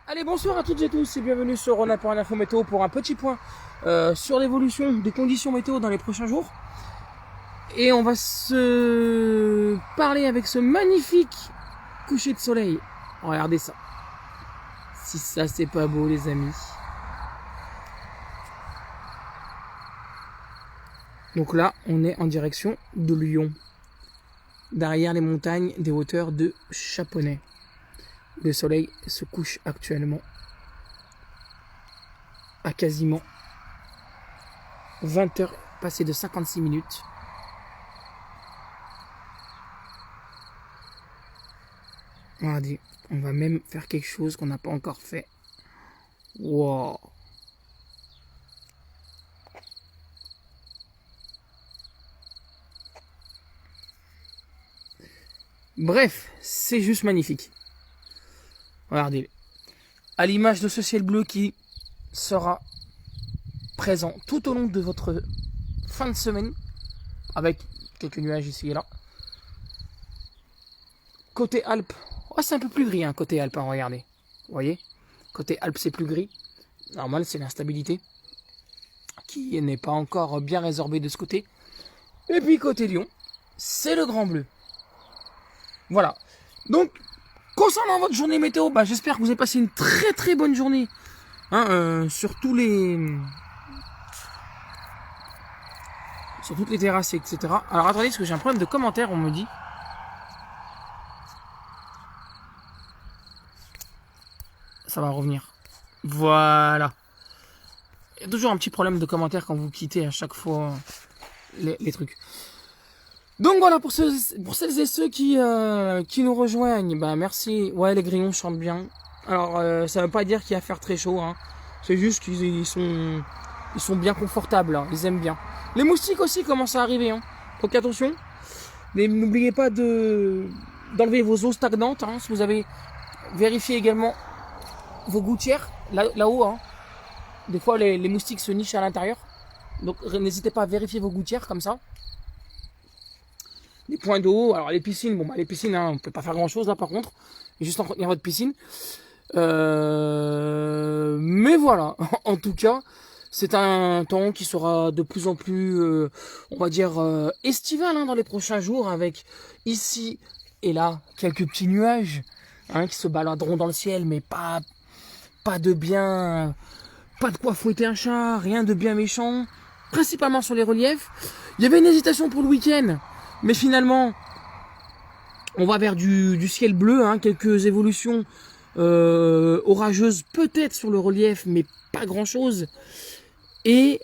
Allez, bonsoir à toutes et tous et bienvenue sur Rhône pour un info météo pour un petit point sur l'évolution des conditions météo dans les prochains jours. Et on va se parler avec ce magnifique coucher de soleil. Regardez ça. Si ça c'est pas beau les amis. Donc là, on est en direction de Lyon. Derrière les montagnes des hauteurs de Chaponnet. Le soleil se couche actuellement à quasiment 20 heures passées de 56 minutes. Regardez, on va même faire quelque chose qu'on n'a pas encore fait. Wow. Bref, c'est juste magnifique. Regardez, à l'image de ce ciel bleu qui sera présent tout au long de votre fin de semaine, avec quelques nuages ici et là. Côté Alpes, oh, c'est un peu plus gris, hein, côté Alpes, hein, regardez. Vous voyez, côté Alpes, c'est plus gris. Normal, c'est l'instabilité qui n'est pas encore bien résorbée de ce côté. Et puis côté Lyon, c'est le grand bleu. Voilà. Donc, concernant votre journée météo, j'espère que vous avez passé une très très bonne journée sur toutes les terrasses, etc. Alors attendez, parce que j'ai un problème de commentaire, on me dit. Ça va revenir. Voilà. Il y a toujours un petit problème de commentaire quand vous quittez à chaque fois les trucs. Donc voilà, pour celles et ceux qui nous rejoignent, merci. Ouais, les grillons chantent bien. Alors, ça veut pas dire qu'il va faire très chaud, hein. C'est juste qu'ils sont bien confortables, hein. Ils aiment bien. Les moustiques aussi commencent à arriver, hein. Donc attention. Mais n'oubliez pas d'enlever vos eaux stagnantes, hein. Si vous avez vérifié également vos gouttières, là-haut, hein. Des fois, les moustiques se nichent à l'intérieur. Donc n'hésitez pas à vérifier vos gouttières comme ça. Les points d'eau, alors les piscines, les piscines, hein, on peut pas faire grand chose là par contre, juste entretenir votre piscine. Mais voilà, en tout cas, c'est un temps qui sera de plus en plus, on va dire, estival, hein, dans les prochains jours, avec ici et là quelques petits nuages, hein, qui se baladeront dans le ciel, mais pas de quoi fouetter un chat, rien de bien méchant, principalement sur les reliefs. Il y avait une hésitation pour le week-end. Mais finalement, on va vers du ciel bleu, hein, quelques évolutions orageuses peut-être sur le relief, mais pas grand-chose. Et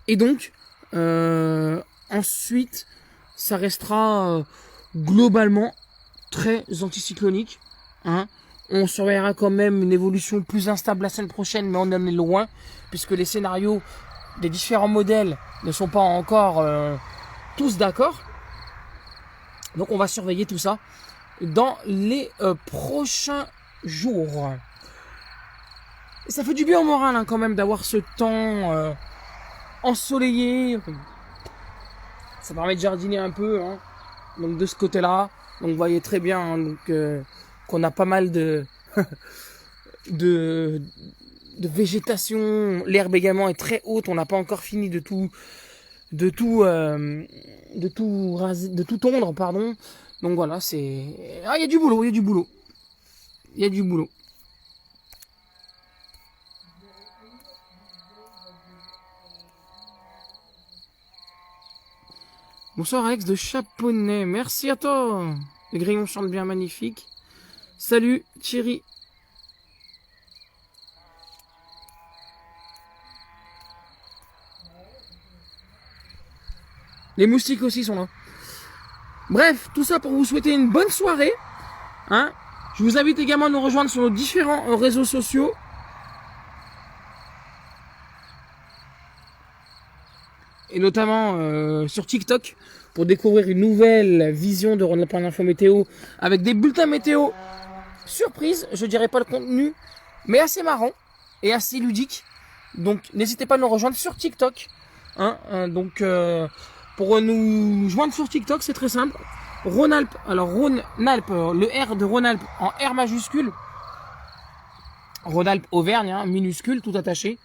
donc, ensuite, ça restera globalement très anticyclonique, hein. On surveillera quand même une évolution plus instable la semaine prochaine, mais on en est loin, puisque les scénarios des différents modèles ne sont pas encore tous d'accord. Donc on va surveiller tout ça dans les prochains jours. Et ça fait du bien au moral, hein, quand même, d'avoir ce temps ensoleillé. Ça permet de jardiner un peu, hein. Donc de ce côté-là, donc vous voyez très bien, hein, donc qu'on a pas mal de végétation. L'herbe également est très haute. On n'a pas encore fini de tout tondre, pardon. Donc voilà, il y a du boulot. Bonsoir Alex de Chaponnet, merci à toi. Les grillons chantent bien, magnifique. Salut Thierry. Les moustiques aussi sont là. Bref, tout ça pour vous souhaiter une bonne soirée, hein. Je vous invite également à nous rejoindre sur nos différents réseaux sociaux. Et notamment sur TikTok pour découvrir une nouvelle vision de Rhône Point Info Météo avec des bulletins météo surprise. Je dirais pas le contenu, mais assez marrant et assez ludique. Donc n'hésitez pas à nous rejoindre sur TikTok, hein. Donc pour nous joindre sur TikTok, c'est très simple. Rhône-Alpes, alors Rhône-Alpes, le R de Rhône-Alpes en R majuscule, Rhône-Alpes, Auvergne, hein, minuscule, tout attaché.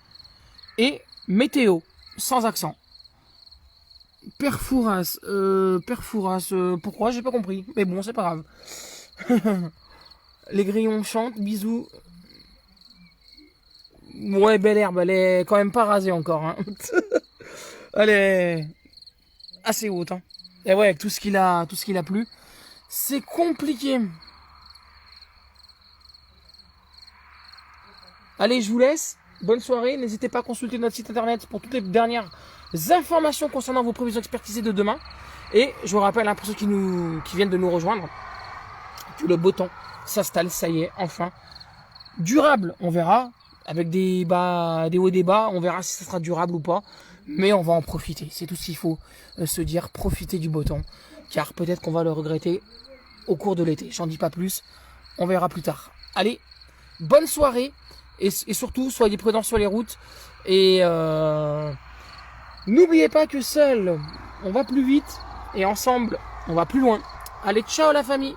Et météo, sans accent. Perfouras, pourquoi? J'ai pas compris. Mais bon, c'est pas grave. Les grillons chantent, bisous. Ouais, belle herbe, elle est quand même pas rasée encore. Hein. Elle est assez haute. Hein. Et ouais, avec tout ce qu'il a plu, c'est compliqué. Allez, je vous laisse. Bonne soirée. N'hésitez pas à consulter notre site internet pour toutes les dernières informations concernant vos prévisions expertisées de demain. Et je vous rappelle, hein, pour ceux qui viennent de nous rejoindre, que le beau temps s'installe, ça y est, enfin. Durable, on verra. Avec des hauts et des bas, on verra si ça sera durable ou pas. Mais on va en profiter. C'est tout ce qu'il faut se dire. Profiter du beau temps. Car peut-être qu'on va le regretter au cours de l'été. J'en dis pas plus. On verra plus tard. Allez, bonne soirée. Et surtout, soyez prudents sur les routes. Et n'oubliez pas que seul, on va plus vite. Et ensemble, on va plus loin. Allez, ciao la famille!